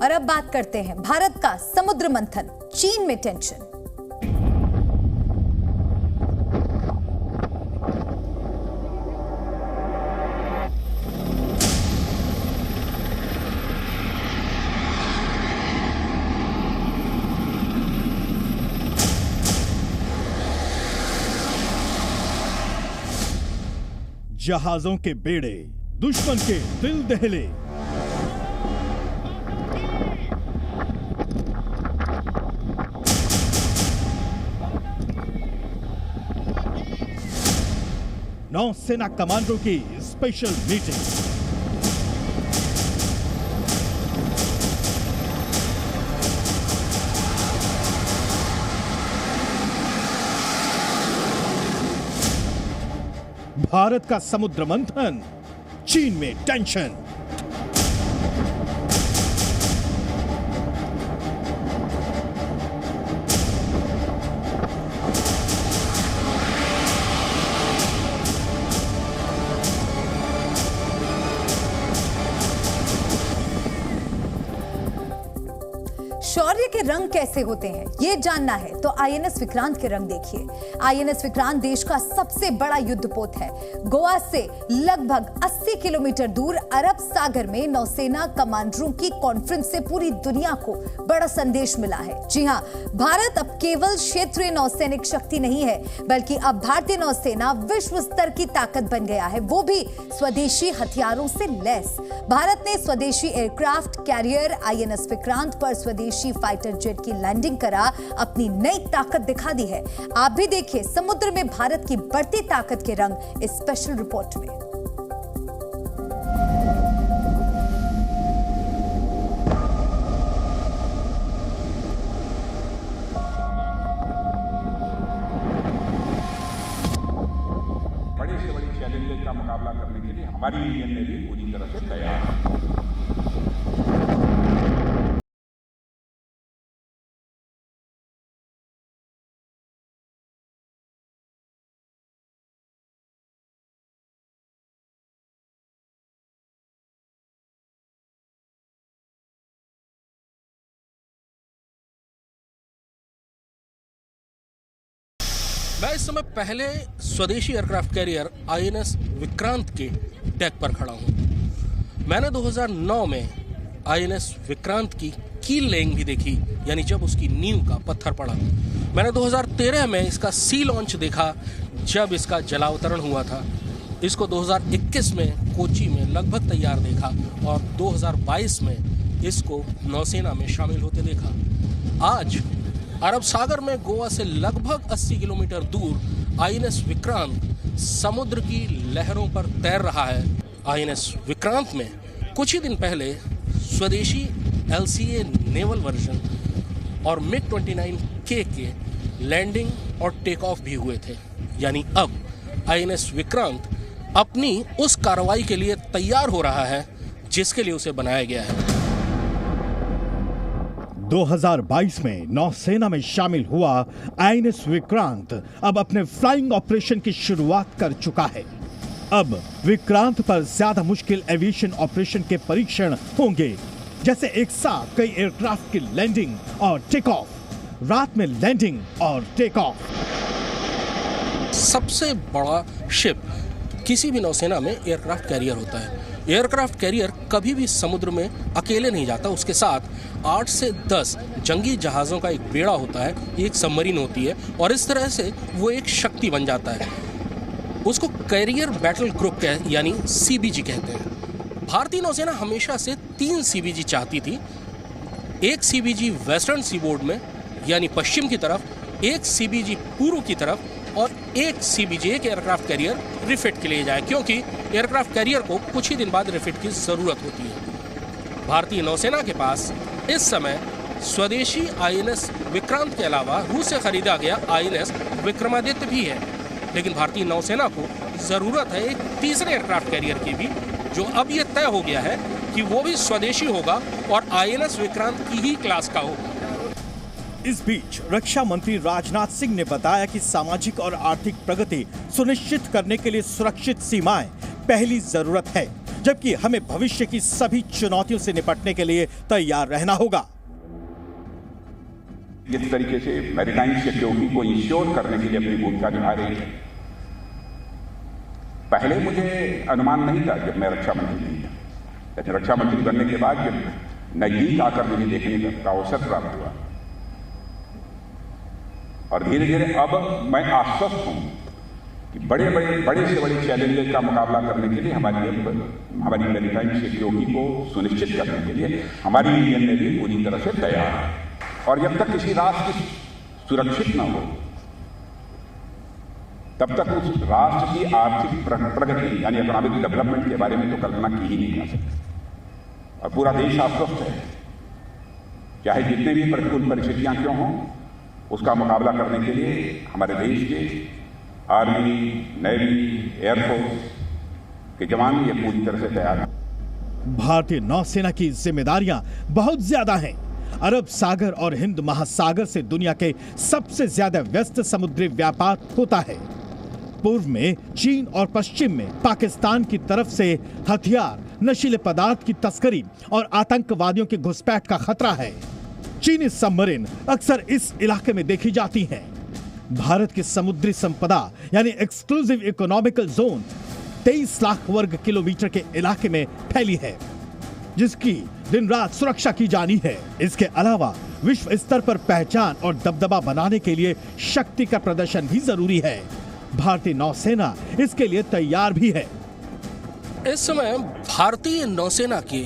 और अब बात करते हैं भारत का समुद्र मंथन, चीन में टेंशन। जहाजों के बेड़े दुश्मन के दिल दहले। नौसेना कमांडरों की स्पेशल मीटिंग। भारत का समुद्र मंथन, चीन में टेंशन। शौर्य के रंग कैसे होते हैं ये जानना है तो आईएनएस विक्रांत के रंग देखिए। आईएनएस विक्रांत देश का सबसे बड़ा युद्धपोत है। गोवा से लगभग 80 किलोमीटर दूर अरब सागर में नौसेना कमांडरों की कॉन्फ्रेंस से पूरी दुनिया को बड़ा संदेश मिला है। जी हां, भारत अब केवल क्षेत्रीय नौसैनिक शक्ति नहीं है, बल्कि अब भारतीय नौसेना विश्व स्तर की ताकत बन गया है, वो भी स्वदेशी हथियारों से लैस। भारत ने स्वदेशी एयरक्राफ्ट कैरियर आईएनएस विक्रांत पर स्वदेशी फाइटर जेट की लैंडिंग करा अपनी नई ताकत दिखा दी है। आप भी देखिए समुद्र में भारत की बढ़ती ताकत के रंग इस स्पेशल रिपोर्ट में। बड़े से बड़ी चैलेंजेस का मुकाबला करने के लिए हमारी इंडियन नेवी पूरी तरह से तैयार है। मैं इस समय पहले स्वदेशी एयरक्राफ्ट कैरियर आईएनएस विक्रांत के डेक पर खड़ा हूं। मैंने 2009 में आईएनएस विक्रांत की कील लेइंग भी देखी, यानी जब उसकी नींव का पत्थर पड़ा। मैंने 2013 में इसका सी लॉन्च देखा, जब इसका जलावतरण हुआ था। इसको 2021 में कोची में लगभग तैयार देखा और 2022 में इसको नौसेना में शामिल होते देखा। आज अरब सागर में गोवा से लगभग 80 किलोमीटर दूर आईएनएस विक्रांत समुद्र की लहरों पर तैर रहा है। आईएनएस विक्रांत में कुछ ही दिन पहले स्वदेशी एलसीए नेवल वर्जन और मिग 29K के लैंडिंग और टेक ऑफ भी हुए थे। यानी अब आईएनएस विक्रांत अपनी उस कार्रवाई के लिए तैयार हो रहा है जिसके लिए उसे बनाया गया है। 2022 में नौसेना में शामिल हुआ आईएनएस विक्रांत अब अपने फ्लाइंग ऑपरेशन की शुरुआत कर चुका है। अब विक्रांत पर ज्यादा मुश्किल एविएशन ऑपरेशन के परीक्षण होंगे, जैसे एक साथ कई एयरक्राफ्ट की लैंडिंग और टेक ऑफ, रात में लैंडिंग और टेक ऑफ। सबसे बड़ा शिप किसी भी नौसेना में एयरक्राफ्ट कैरियर होता है। एयरक्राफ्ट कैरियर कभी भी समुद्र में अकेले नहीं जाता, उसके साथ 8 से 10 जंगी जहाज़ों का एक बेड़ा होता है, एक सबमरीन होती है और इस तरह से वो एक शक्ति बन जाता है। उसको कैरियर बैटल ग्रुप यानी सीबीजी कहते हैं। भारतीय नौसेना हमेशा से 3 सीबीजी चाहती थी। एक सीबीजी वेस्टर्न सीबोर्ड में यानी पश्चिम की तरफ, एक सीबीजी पूर्व की तरफ और एक सीबीजी एक एयरक्राफ्ट कैरियर रिफिट के लिए जाए, क्योंकि एयरक्राफ्ट कैरियर को कुछ ही दिन बाद रिफिट की ज़रूरत होती है। भारतीय नौसेना के पास इस समय स्वदेशी आईएनएस विक्रांत के अलावा रूस से खरीदा गया आईएनएस विक्रमादित्य भी है, लेकिन भारतीय नौसेना को ज़रूरत है एक तीसरे एयरक्राफ्ट कैरियर की भी, जो अब ये तय हो गया है कि वो भी स्वदेशी होगा और आईएनएस विक्रांत की ही क्लास का होगा। इस बीच रक्षा मंत्री राजनाथ सिंह ने बताया कि सामाजिक और आर्थिक प्रगति सुनिश्चित करने के लिए सुरक्षित सीमाएं पहली जरूरत है, जबकि हमें भविष्य की सभी चुनौतियों से निपटने के लिए तैयार रहना होगा। जिस तरीके से मैरीटाइम सिक्योरिटी को इंश्योर करने के लिए अपनी भूमिका निभा रही है, पहले मुझे अनुमान नहीं था जब मैं रक्षा मंत्री नहीं था, लेकिन रक्षा मंत्री बनने के बाद जब नजदीक आकर मुझे देखने का अवसर प्राप्त हुआ और धीरे धीरे अब मैं आश्वस्त हूं कि बड़े से बड़े चैलेंजेस का मुकाबला करने के लिए हमारी मैरीटाइम सिक्योरिटी को सुनिश्चित करने के लिए हमारी इंडियन नेवी पूरी तरह से तैयार है। और जब तक किसी राष्ट्र की सुरक्षित न हो तब तक उस राष्ट्र की आर्थिक प्रगति यानी इकोनॉमिक डेवलपमेंट के बारे में तो कल्पना की ही नहीं जा सकती। और पूरा देश आश्वस्त है, चाहे जितने भी प्रतिकूल परिस्थितियां क्यों हों, उसका मुकाबला करने के लिए हमारे देश के आर्मी, नेवी, एयरफोर्स के जवान ये पूरी तरह से तैयार हैं। भारतीय नौसेना की जिम्मेदारियां बहुत ज्यादा हैं। अरब सागर और हिंद महासागर से दुनिया के सबसे ज्यादा व्यस्त समुद्री व्यापार होता है। पूर्व में चीन और पश्चिम में पाकिस्तान की तरफ से हथियार, नशीले पदार्थ की तस्करी और आतंकवादियों की घुसपैठ का खतरा है। चीनी सबमरीन अक्सर इस इलाके में देखी जाती हैं। भारत की समुद्री संपदा यानी एक्सक्लूसिव इकोनॉमिकल जोन 23 लाख वर्ग किलोमीटर के इलाके में फैली है, जिसकी दिन रात सुरक्षा की जानी है। इसके अलावा विश्व स्तर पर पहचान और दबदबा बनाने के लिए शक्ति का प्रदर्शन भी जरूरी है। भारतीय नौसेना इसके लिए तैयार भी है। इस समय भारतीय नौसेना के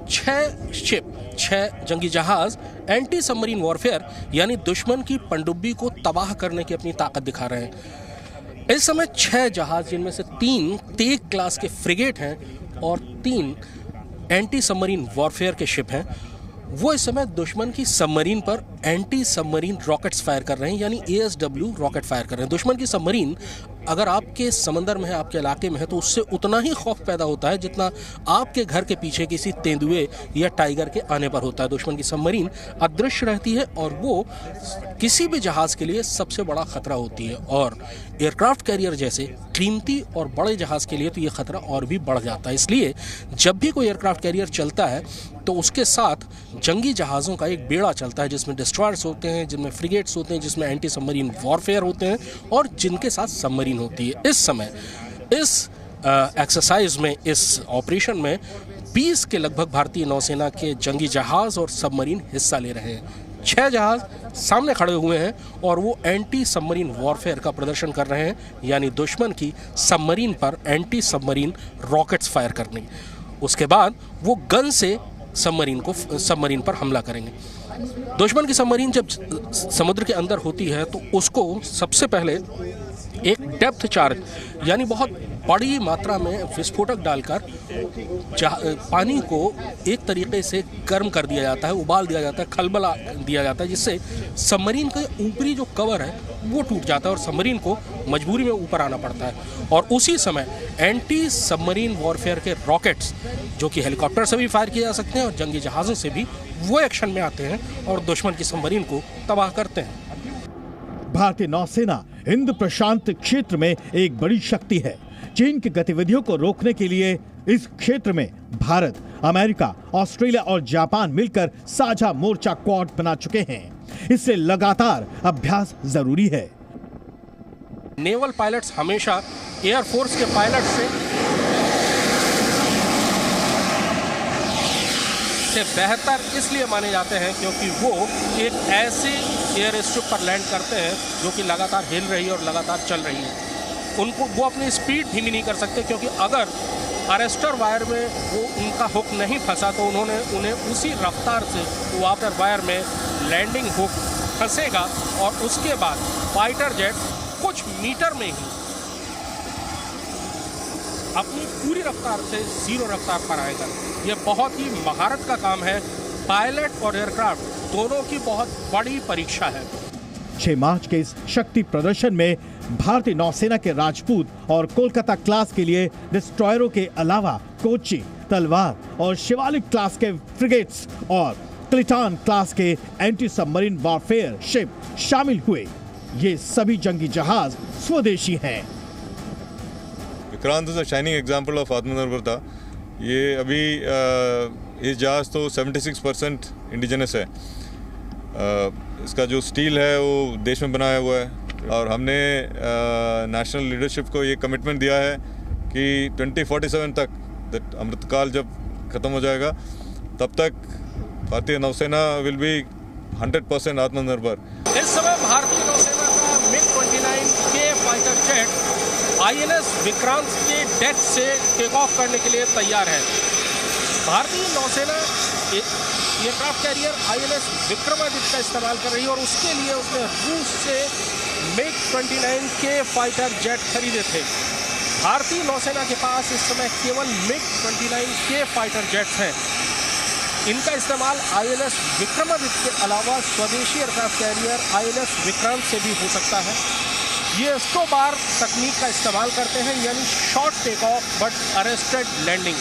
6 जंगी जहाज एंटी सबमरीन वॉरफेयर यानी दुश्मन की पनडुब्बी को तबाह करने की अपनी ताकत दिखा रहे हैं। इस समय 6 जहाज, जिनमें से 3 तेग क्लास के फ्रिगेट हैं और 3 एंटी सबमरीन वॉरफेयर के शिप हैं, वो इस समय दुश्मन की सबमरीन पर एंटी सबमरीन रॉकेट्स फायर कर रहे हैं, यानी ASW रॉकेट फायर कर रहे हैं। दुश्मन की सबमरीन अगर आपके समंदर में है, आपके इलाके में है, तो उससे उतना ही खौफ पैदा होता है जितना आपके घर के पीछे किसी तेंदुए या टाइगर के आने पर होता है। दुश्मन की सबमरीन अदृश्य रहती है और वो किसी भी जहाज के लिए सबसे बड़ा खतरा होती है, और एयरक्राफ्ट कैरियर जैसे कीमती और बड़े जहाज के लिए तो ये खतरा और भी बढ़ जाता है। इसलिए जब भी कोई एयरक्राफ्ट कैरियर चलता है तो उसके साथ जंगी जहाज़ों का एक बेड़ा चलता है, जिसमें डिस्ट्रॉयर्स होते हैं, जिनमें फ्रिगेट्स होते हैं, जिसमें एंटी सबमरीन वॉरफेयर होते हैं और जिनके साथ सबमरीन होती है। इस समय इस एक्सरसाइज में, इस ऑपरेशन में 20 के लगभग भारतीय नौसेना के जंगी जहाज और सबमरीन हिस्सा ले रहे हैं। 6 जहाज सामने खड़े हुए हैं और वो एंटी सबमरीन वॉरफेयर का प्रदर्शन कर रहे हैं, यानी दुश्मन की सबमरीन पर एंटी सबमरीन रॉकेट्स फायर करने। उसके बाद वो गन से सबमरीन पर हमला करेंगे। दुश्मन की सबमरीन जब समुद्र के अंदर होती है तो उसको सबसे पहले एक डेप्थ चार्ज यानी बहुत बड़ी मात्रा में विस्फोटक डालकर पानी को एक तरीके से गर्म कर दिया जाता है, उबाल दिया जाता है, खलबला दिया जाता है, जिससे सबमरीन का ऊपरी जो कवर है वो टूट जाता है और सबमरीन को मजबूरी में ऊपर आना पड़ता है। और उसी समय एंटी सबमरीन वॉरफेयर के रॉकेट्स, जो कि हेलीकॉप्टर से भी फायर किए जा सकते हैं और जंगी जहाज़ों से भी, वो एक्शन में आते हैं और दुश्मन की सबमरीन को तबाह करते हैं। भारतीय नौसेना हिंद प्रशांत क्षेत्र में एक बड़ी शक्ति है। चीन की गतिविधियों को रोकने के लिए इस क्षेत्र में भारत, अमेरिका, ऑस्ट्रेलिया और जापान मिलकर साझा मोर्चा क्वाड बना चुके हैं। इससे लगातार अभ्यास जरूरी है। नेवल पायलट्स हमेशा एयरफोर्स के पायलट से बेहतर इसलिए माने जाते हैं क्योंकि वो एक ऐसे एयर स्ट्रिप पर लैंड करते हैं जो कि लगातार हिल रही है और लगातार चल रही है। उनको वो अपनी स्पीड धीमी नहीं कर सकते, क्योंकि अगर अरेस्टर वायर में वो उनका हुक नहीं फंसा तो उन्हें उसी रफ्तार से वो वाटर वायर में लैंडिंग हुक फंसेगा और उसके बाद फाइटर जेट कुछ मीटर में ही अपनी पूरी रफ्तार से 0 रफ्तार पर आएगा। ये बहुत ही महारत का काम है। पायलट और एयरक्राफ्ट दोनों की बहुत बड़ी परीक्षा है। 6 मार्च के इस शक्ति प्रदर्शन में भारतीय नौसेना के राजपूत और कोलकाता क्लास के लिए डिस्ट्रॉयरों के अलावा कोची, तलवार और शिवालिक क्लास के फ्रिगेट्स और क्लिटान क्लास के एंटी सबमरीन वॉरफेयर शिप शामिल हुए। ये सभी जंगी जहाज स्वदेशी हैं। Vikrant is a shining example of आत्मनिर्भरता। ये अभी ये जहाज़ तो 76% इंडिजिनस है। इसका जो स्टील है वो देश में बनाया हुआ है और हमने नेशनल लीडरशिप को ये कमिटमेंट दिया है कि 2047 तक अमृतकाल जब ख़त्म हो जाएगा तब तक भारतीय नौसेना विल बी 100% आत्मनिर्भर। इस समय भारतीय नौसेना का MiG-29K fighter jet INS Vikrant के डेक से टेक ऑफ करने के लिए तैयार है। भारतीय नौसेना एयरक्राफ्ट कैरियर INS विक्रमादित्य का इस्तेमाल कर रही है और उसके लिए उसने रूस से MiG-29K फाइटर जेट खरीदे थे। भारतीय नौसेना के पास इस समय केवल MiG-29K फाइटर जेट्स हैं। इनका इस्तेमाल INS विक्रमादित्य के अलावा स्वदेशी एयरक्राफ्ट कैरियर INS विक्रांत से भी हो सकता है। ये स्टोबार तकनीक का इस्तेमाल करते हैं, यानी short take off but arrested landing.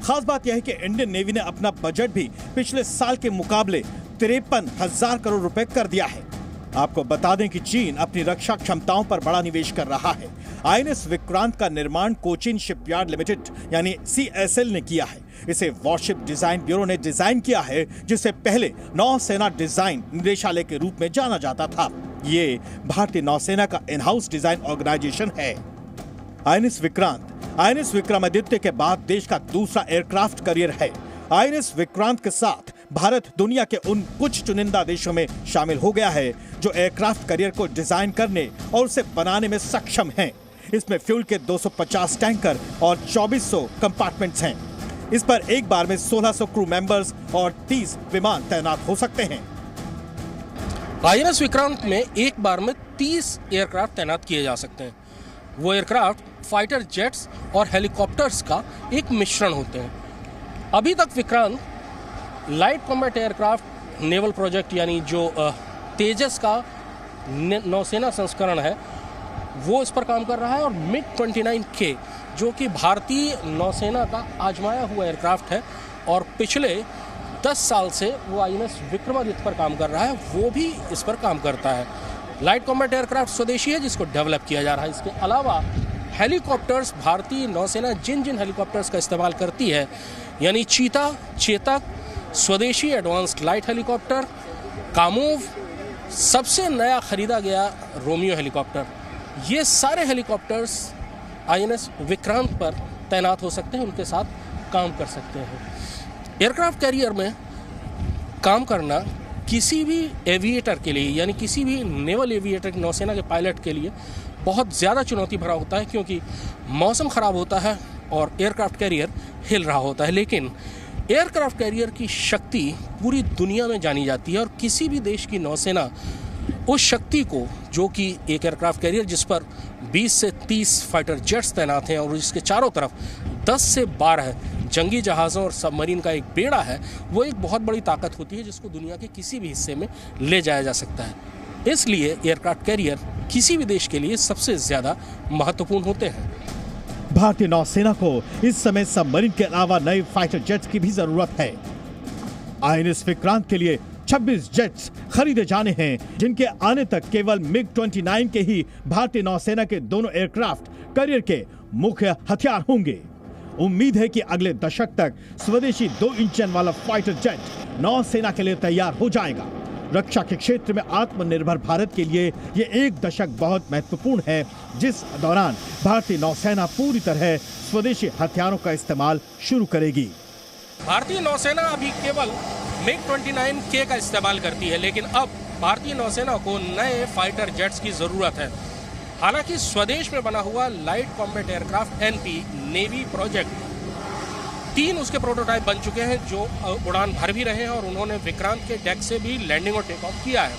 खास बात यह है कि इंडियन नेवी ने अपना बजट भी पिछले साल के मुकाबले 53,000 करोड़ रुपए कर दिया है। आपको बता दें कि चीन अपनी रक्षा क्षमताओं पर बड़ा निवेश कर रहा है। INS विक्रांत का निर्माण कोचिन शिपयार्ड लिमिटेड यानी CSL ने किया है। इसे वॉरशिप डिजाइन ब्यूरो ने डिजाइन किया है, जिसे पहले नौसेना डिजाइन निदेशालय के रूप में जाना जाता था। ये भारतीय नौसेना का इन हाउस डिजाइन ऑर्गेनाइजेशन है। INS विक्रमादित्य के बाद देश का दूसरा एयरक्राफ्ट कैरियर है। INS विक्रांत के साथ भारत दुनिया के उन कुछ चुनिंदा देशों में शामिल हो गया है जो एयरक्राफ्ट कैरियर को डिजाइन करने और उसे बनाने में सक्षम हैं। इसमें फ्यूल के 250 टैंकर और 2400 कंपार्टमेंट्स हैं। इस पर एक बार में 1600 क्रू मेंबर्स और 30 विमान तैनात हो सकते हैं। INS विक्रांत में एक बार में 30 एयरक्राफ्ट तैनात किए जा सकते हैं। वो एयरक्राफ्ट फाइटर जेट्स और हेलीकॉप्टर्स का एक मिश्रण होते हैं। अभी तक Vikrant light combat aircraft naval project यानी जो तेजस का नौसेना संस्करण है वो इस पर काम कर रहा है, और MiG-29K जो कि भारतीय नौसेना का आजमाया हुआ एयरक्राफ्ट है और पिछले 10 साल से वो INS विक्रमादित्य पर काम कर रहा है, वो भी इस पर काम करता है। लाइट कॉम्बैट एयरक्राफ्ट स्वदेशी है जिसको डेवलप किया जा रहा है। इसके अलावा हेलीकॉप्टर्स भारतीय नौसेना जिन हेलीकॉप्टर्स का इस्तेमाल करती है यानी चीता, चेतक, स्वदेशी एडवांस्ड लाइट हेलीकॉप्टर, कामोव, सबसे नया खरीदा गया रोमियो हेलीकॉप्टर, ये सारे हेलीकॉप्टर्स INS विक्रांत पर तैनात हो सकते हैं, उनके साथ काम कर सकते हैं। एयरक्राफ्ट कैरियर में काम करना किसी भी एविएटर के लिए यानी किसी भी नेवल एविएटर नौसेना के पायलट के लिए बहुत ज़्यादा चुनौती भरा होता है, क्योंकि मौसम ख़राब होता है और एयरक्राफ्ट कैरियर हिल रहा होता है। लेकिन एयरक्राफ्ट कैरियर की शक्ति पूरी दुनिया में जानी जाती है और किसी भी देश की नौसेना उस शक्ति को, जो कि एक एयरक्राफ्ट कैरियर जिस पर 20 से 30 फाइटर जेट्स तैनात हैं और जिसके चारों तरफ 10 से 12 जंगी जहाज़ों और सबमरीन का एक बेड़ा है, वो एक बहुत बड़ी ताकत होती है जिसको दुनिया के किसी भी हिस्से में ले जाया जा सकता है। इसलिए एयरक्राफ्ट कैरियर किसी भी देश के लिए सबसे ज़्यादा महत्वपूर्ण होते हैं। भारतीय नौसेना को इस समय सबमरीन के अलावा नए फाइटर जेट्स की भी जरूरत है। INS विक्रांत के लिए 26 जेट्स खरीदे जाने हैं, जिनके आने तक केवल MiG-29 के ही भारतीय नौसेना के दोनों एयरक्राफ्ट कैरियर के मुख्य हथियार होंगे। उम्मीद है कि अगले दशक तक स्वदेशी 2 इंजन वाला फाइटर जेट नौसेना के लिए तैयार हो जाएगा। रक्षा के क्षेत्र में आत्मनिर्भर भारत के लिए ये एक दशक बहुत महत्वपूर्ण है, जिस दौरान भारतीय नौसेना पूरी तरह स्वदेशी हथियारों का इस्तेमाल शुरू करेगी। भारतीय नौसेना अभी केवल MiG-29K का इस्तेमाल करती है, लेकिन अब भारतीय नौसेना को नए फाइटर जेट्स की ज़रूरत है। हालांकि स्वदेश में बना हुआ light combat aircraft NP navy project 3 उसके प्रोटोटाइप बन चुके हैं जो उड़ान भर भी रहे हैं और उन्होंने विक्रांत के डेक से भी लैंडिंग और टेक ऑफ किया है।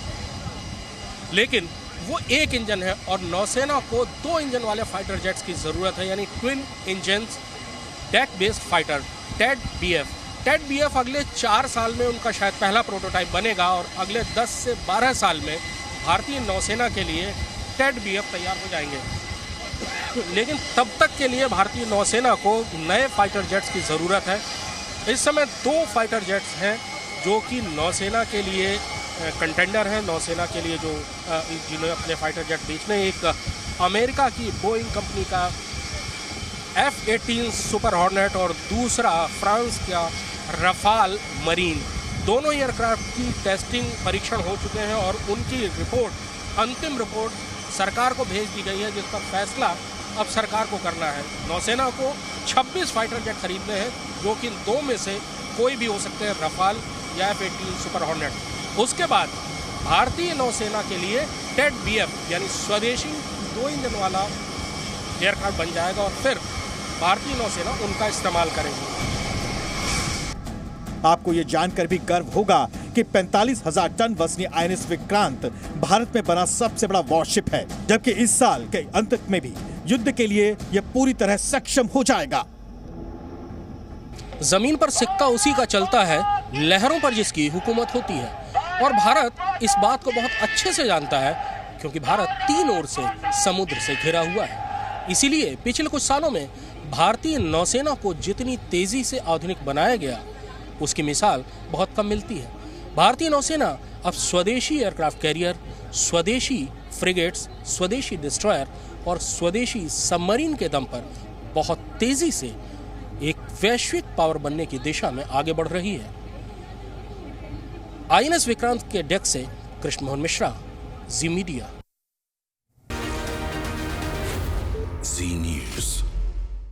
लेकिन वो एक इंजन है और नौसेना को 2 इंजन वाले फाइटर जेट्स की ज़रूरत है, यानी twin engine deck based fighter Ted BF अगले 4 साल में उनका शायद पहला प्रोटोटाइप बनेगा और अगले 10 से 12 साल में भारतीय नौसेना के लिए टेड BF तैयार हो जाएंगे। लेकिन तब तक के लिए भारतीय नौसेना को नए फाइटर जेट्स की ज़रूरत है। इस समय 2 फाइटर जेट्स हैं जो कि नौसेना के लिए कंटेंडर हैं, नौसेना के लिए जो जिन्हें अपने फाइटर जेट बेचने। एक अमेरिका की बोइंग कंपनी का F-18 सुपर हॉर्नेट और दूसरा फ्रांस का रफाल मरीन। दोनों एयरक्राफ्ट की टेस्टिंग परीक्षण हो चुके हैं और उनकी रिपोर्ट, अंतिम रिपोर्ट सरकार को भेज दी गई है, जिस पर फैसला अब सरकार को करना है। नौसेना को 26 फाइटर जेट खरीदने हैं, जो कि दो में से कोई भी हो सकते हैं, रफाल या F-18 सुपर हॉर्नेट। उसके बाद भारतीय नौसेना के लिए टेड BF यानी स्वदेशी 2 इंजन वाला एयरक्राफ्ट बन जाएगा और फिर भारतीय नौसेना उनका इस्तेमाल करेगी। आपको ये जानकर भी गर्व होगा कि 45,000 टन वजनी INS विक्रांत भारत में बना सबसे बड़ा वॉरशिप है, जबकि इस साल के अंत में भी युद्ध के लिए यह पूरी तरह सक्षम हो जाएगा। जमीन पर सिक्का उसी का चलता है, लहरों पर जिसकी हुकूमत होती है। और भारत इस बात को बहुत अच्छे से जानता है, क्योंकि भारत 3 ओर से समुद्र से घिरा हुआ है। इसीलिए पिछले कुछ सालों में भारतीय नौसेना को जितनी तेजी से आधुनिक बनाया गया, उसकी मिसाल बहुत कम मिलती है। भारतीय नौसेना अब स्वदेशी एयरक्राफ्ट कैरियर, स्वदेशी फ्रिगेट्स, स्वदेशी डिस्ट्रॉयर और स्वदेशी सबमरीन के दम पर बहुत तेजी से एक वैश्विक पावर बनने की दिशा में आगे बढ़ रही है। INS विक्रांत के डेक से कृष्ण मोहन मिश्रा, जी मीडिया। जी न्यूज़।